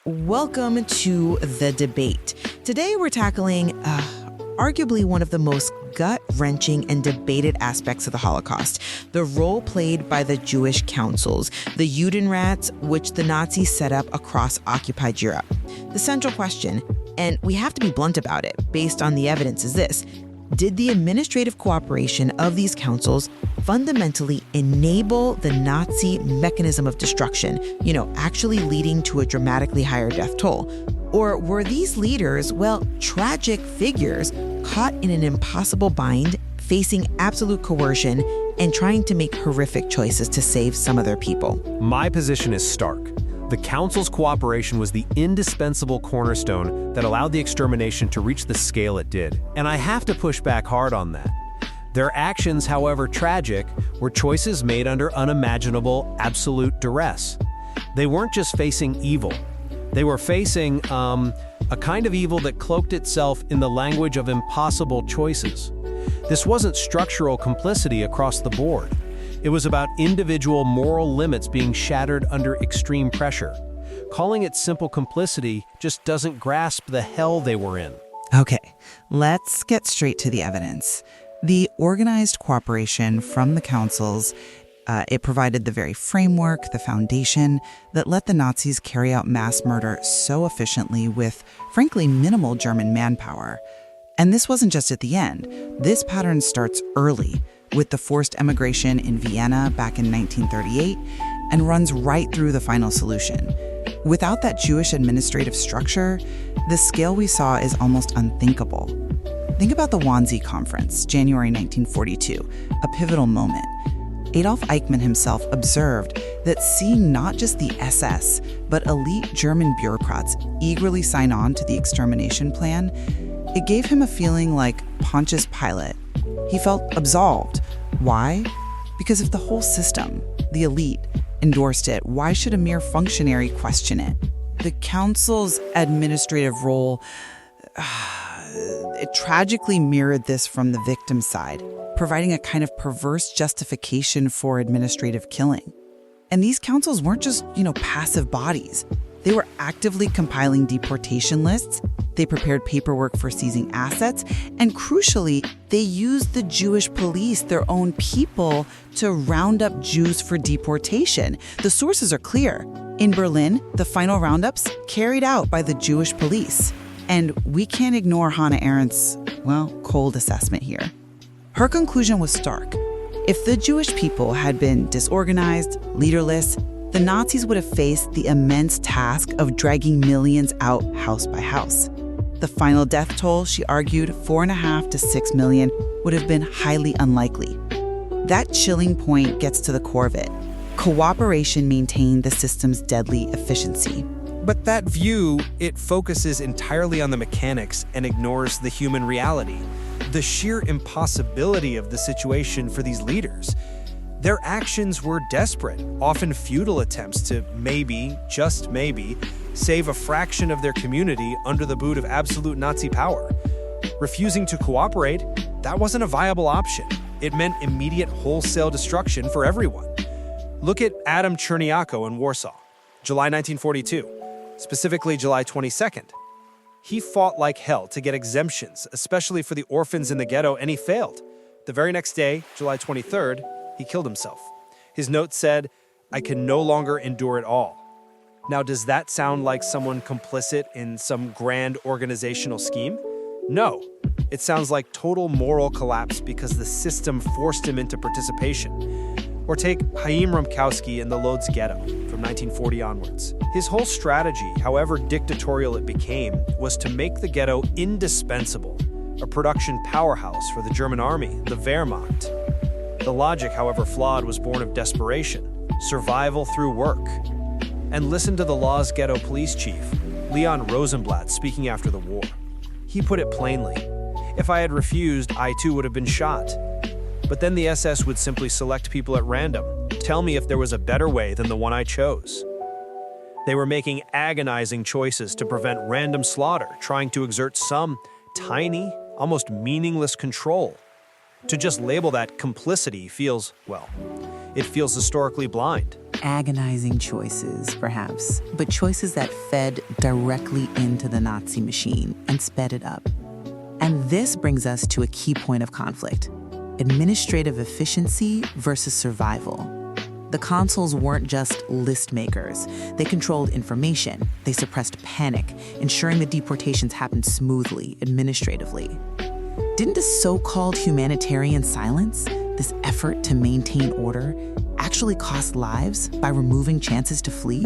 Welcome to The Debate. Today we're tackling arguably one of the most gut-wrenching and debated aspects of the Holocaust, the role played by the Jewish councils, the Judenrats, which the Nazis set up across occupied Europe. The central question, and we have to be blunt about it based on the evidence, is this: did the administrative cooperation of these councils fundamentally enable the Nazi mechanism of destruction, actually leading to a dramatically higher death toll? Or were these leaders, tragic figures caught in an impossible bind, facing absolute coercion and trying to make horrific choices to save some of their people? My position is stark. The Council's cooperation was the indispensable cornerstone that allowed the extermination to reach the scale it did. And I have to push back hard on that. Their actions, however tragic, were choices made under unimaginable, absolute duress. They weren't just facing evil. They were facing a kind of evil that cloaked itself in the language of impossible choices. This wasn't structural complicity across the board. It was about individual moral limits being shattered under extreme pressure. Calling it simple complicity just doesn't grasp the hell they were in. Okay, let's get straight to the evidence. The organized cooperation from the councils, it provided the very framework, the foundation that let the Nazis carry out mass murder so efficiently with, frankly, minimal German manpower. And this wasn't just at the end. This pattern starts early, with the forced emigration in Vienna back in 1938, and runs right through the final solution. Without that Jewish administrative structure, the scale we saw is almost unthinkable. Think about the Wannsee Conference, January 1942, a pivotal moment. Adolf Eichmann himself observed that seeing not just the SS, but elite German bureaucrats eagerly sign on to the extermination plan, it gave him a feeling like Pontius Pilate. He felt absolved. Why? Because if the whole system, the elite, endorsed it, why should a mere functionary question it? The council's administrative role, it tragically mirrored this from the victim side, providing a kind of perverse justification for administrative killing. And these councils weren't just, passive bodies. They were actively compiling deportation lists. They prepared paperwork for seizing assets. And crucially, they used the Jewish police, their own people, to round up Jews for deportation. The sources are clear. In Berlin, the final roundups carried out by the Jewish police. And we can't ignore Hannah Arendt's, cold assessment here. Her conclusion was stark. If the Jewish people had been disorganized, leaderless, the Nazis would have faced the immense task of dragging millions out house by house. The final death toll, she argued, 4.5 to 6 million, would have been highly unlikely. That chilling point gets to the core of it. Cooperation maintained the system's deadly efficiency. But that view, it focuses entirely on the mechanics and ignores the human reality, the sheer impossibility of the situation for these leaders. Their actions were desperate, often futile attempts to maybe, just maybe, save a fraction of their community under the boot of absolute Nazi power. Refusing to cooperate, that wasn't a viable option. It meant immediate wholesale destruction for everyone. Look at Adam Cherniako in Warsaw, July 1942, specifically July 22nd. He fought like hell to get exemptions, especially for the orphans in the ghetto, and he failed. The very next day, July 23rd, he killed himself. His note said, "I can no longer endure it all." Now, does that sound like someone complicit in some grand organizational scheme? No. It sounds like total moral collapse because the system forced him into participation. Or take Chaim Rumkowski in the Lodz ghetto from 1940 onwards. His whole strategy, however dictatorial it became, was to make the ghetto indispensable, a production powerhouse for the German army, the Wehrmacht. The logic, however flawed, was born of desperation, survival through work. And listen to the Lodz ghetto police chief, Leon Rosenblatt, speaking after the war. He put it plainly, "If I had refused, I too would have been shot." But then the SS would simply select people at random, tell me if there was a better way than the one I chose. They were making agonizing choices to prevent random slaughter, trying to exert some tiny, almost meaningless control. To just label that complicity feels, it feels historically blind. Agonizing choices, perhaps, but choices that fed directly into the Nazi machine and sped it up. And this brings us to a key point of conflict: administrative efficiency versus survival. The consuls weren't just list makers. They controlled information. They suppressed panic, ensuring the deportations happened smoothly, administratively. Didn't a so-called humanitarian silence, this effort to maintain order, actually cost lives by removing chances to flee?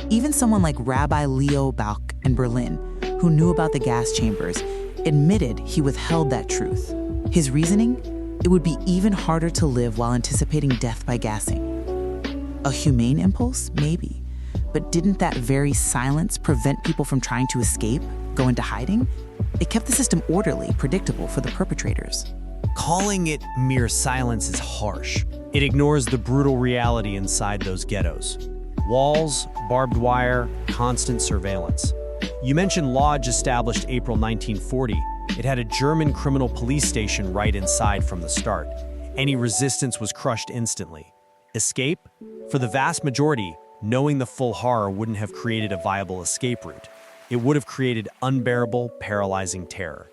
Even someone like Rabbi Leo Bauk in Berlin, who knew about the gas chambers, admitted he withheld that truth. His reasoning? It would be even harder to live while anticipating death by gassing. A humane impulse? Maybe. But didn't that very silence prevent people from trying to escape, go into hiding? It kept the system orderly, predictable for the perpetrators. Calling it mere silence is harsh. It ignores the brutal reality inside those ghettos. Walls, barbed wire, constant surveillance. You mentioned Lodge, established April 1940. It had a German criminal police station right inside from the start. Any resistance was crushed instantly. Escape? For the vast majority, knowing the full horror wouldn't have created a viable escape route. It would have created unbearable, paralyzing terror.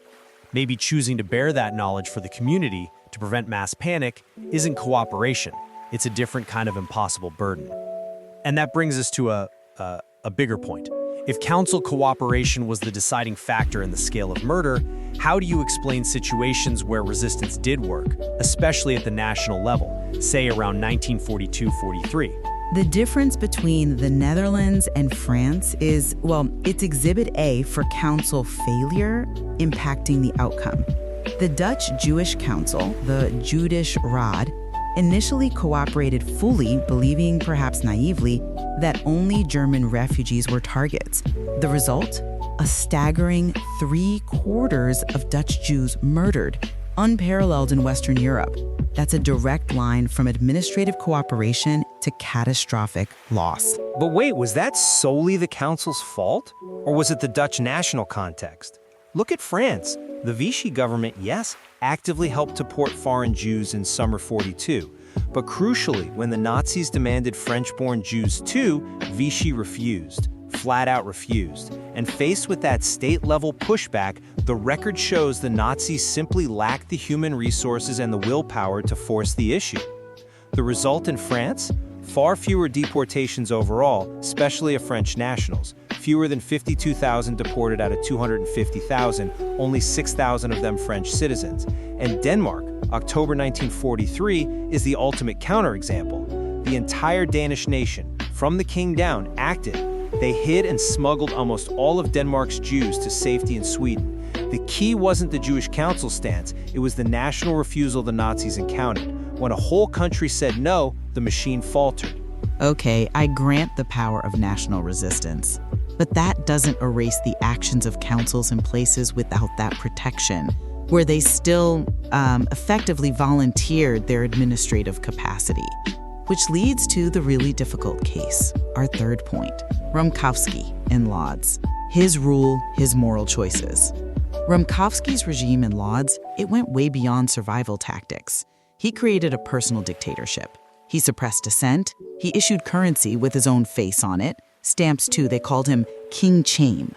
Maybe choosing to bear that knowledge for the community to prevent mass panic isn't cooperation. It's a different kind of impossible burden. And that brings us to a bigger point. If council cooperation was the deciding factor in the scale of murder, how do you explain situations where resistance did work, especially at the national level, say around 1942-43? The difference between the Netherlands and France is, well, it's Exhibit A for council failure impacting the outcome. The Dutch Jewish Council, the Jüdisch Raad, initially cooperated fully, believing, perhaps naively, that only German refugees were targets. The result? A staggering 3/4 of Dutch Jews murdered, unparalleled in Western Europe. That's a direct line from administrative cooperation to catastrophic loss. But wait, was that solely the council's fault? Or was it the Dutch national context? Look at France. The Vichy government, yes, actively helped deport foreign Jews in summer 42. But crucially, when the Nazis demanded French-born Jews too, Vichy refused. Flat out refused. And faced with that state-level pushback, the record shows the Nazis simply lacked the human resources and the willpower to force the issue. The result in France? Far fewer deportations overall, especially of French nationals. Fewer than 52,000 deported out of 250,000, only 6,000 of them French citizens. And Denmark, October 1943, is the ultimate counterexample. The entire Danish nation, from the king down, acted. They hid and smuggled almost all of Denmark's Jews to safety in Sweden. The key wasn't the Jewish council stance, it was the national refusal the Nazis encountered. When a whole country said no, the machine faltered. Okay, I grant the power of national resistance, but that doesn't erase the actions of councils in places without that protection, where they still effectively volunteered their administrative capacity. Which leads to the really difficult case, our third point, Rumkowski in Lodz. His rule, his moral choices. Rumkowski's regime in Lodz, it went way beyond survival tactics. He created a personal dictatorship. He suppressed dissent. He issued currency with his own face on it. Stamps too, they called him King Chaim.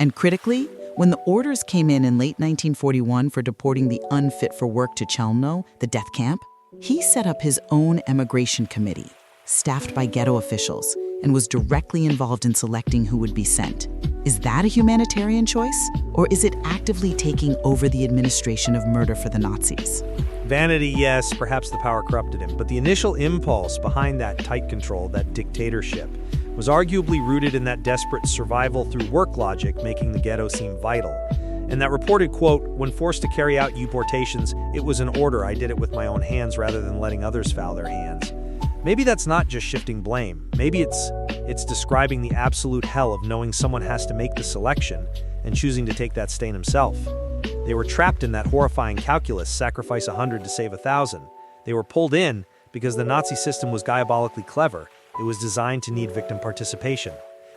And critically, when the orders came in late 1941 for deporting the unfit for work to Chelmno, the death camp, he set up his own emigration committee, staffed by ghetto officials, and was directly involved in selecting who would be sent. Is that a humanitarian choice? Or is it actively taking over the administration of murder for the Nazis? Vanity, yes, perhaps the power corrupted him, but the initial impulse behind that tight control, that dictatorship, was arguably rooted in that desperate survival through work logic, making the ghetto seem vital. And that reported quote, "When forced to carry out deportations, it was an order. I did it with my own hands rather than letting others foul their hands." Maybe that's not just shifting blame. Maybe it's describing the absolute hell of knowing someone has to make the selection and choosing to take that stain himself. They were trapped in that horrifying calculus, sacrifice 100 to save 1,000. They were pulled in because the Nazi system was diabolically clever. It was designed to need victim participation.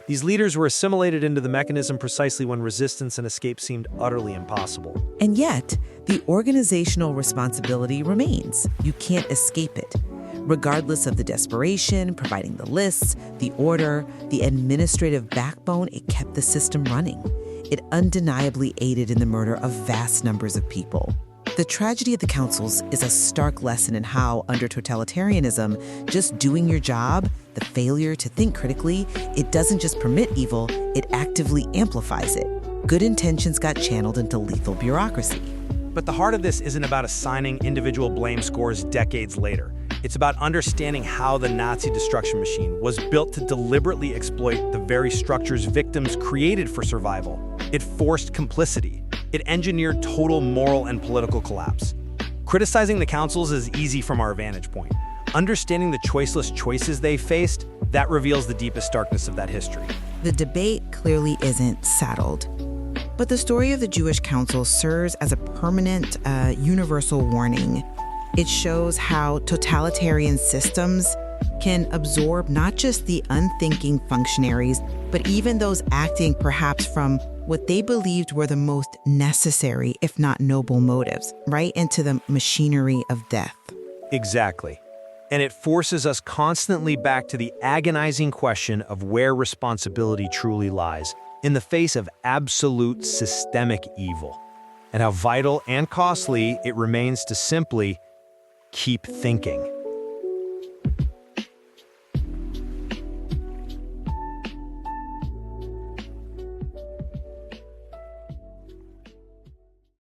These leaders were assimilated into the mechanism precisely when resistance and escape seemed utterly impossible. And yet, the organizational responsibility remains. You can't escape it. Regardless of the desperation, providing the lists, the order, the administrative backbone, it kept the system running. It undeniably aided in the murder of vast numbers of people. The tragedy of the councils is a stark lesson in how, under totalitarianism, just doing your job, the failure to think critically, it doesn't just permit evil, it actively amplifies it. Good intentions got channeled into lethal bureaucracy. But the heart of this isn't about assigning individual blame scores decades later. It's about understanding how the Nazi destruction machine was built to deliberately exploit the very structures victims created for survival. It forced complicity. It engineered total moral and political collapse. Criticizing the councils is easy from our vantage point. Understanding the choiceless choices they faced, that reveals the deepest darkness of that history. The debate clearly isn't settled. But the story of the Jewish Council serves as a permanent, universal warning. It shows how totalitarian systems can absorb not just the unthinking functionaries, but even those acting perhaps from what they believed were the most necessary, if not noble motives, right into the machinery of death. Exactly. And it forces us constantly back to the agonizing question of where responsibility truly lies in the face of absolute systemic evil, and how vital and costly it remains to simply keep thinking.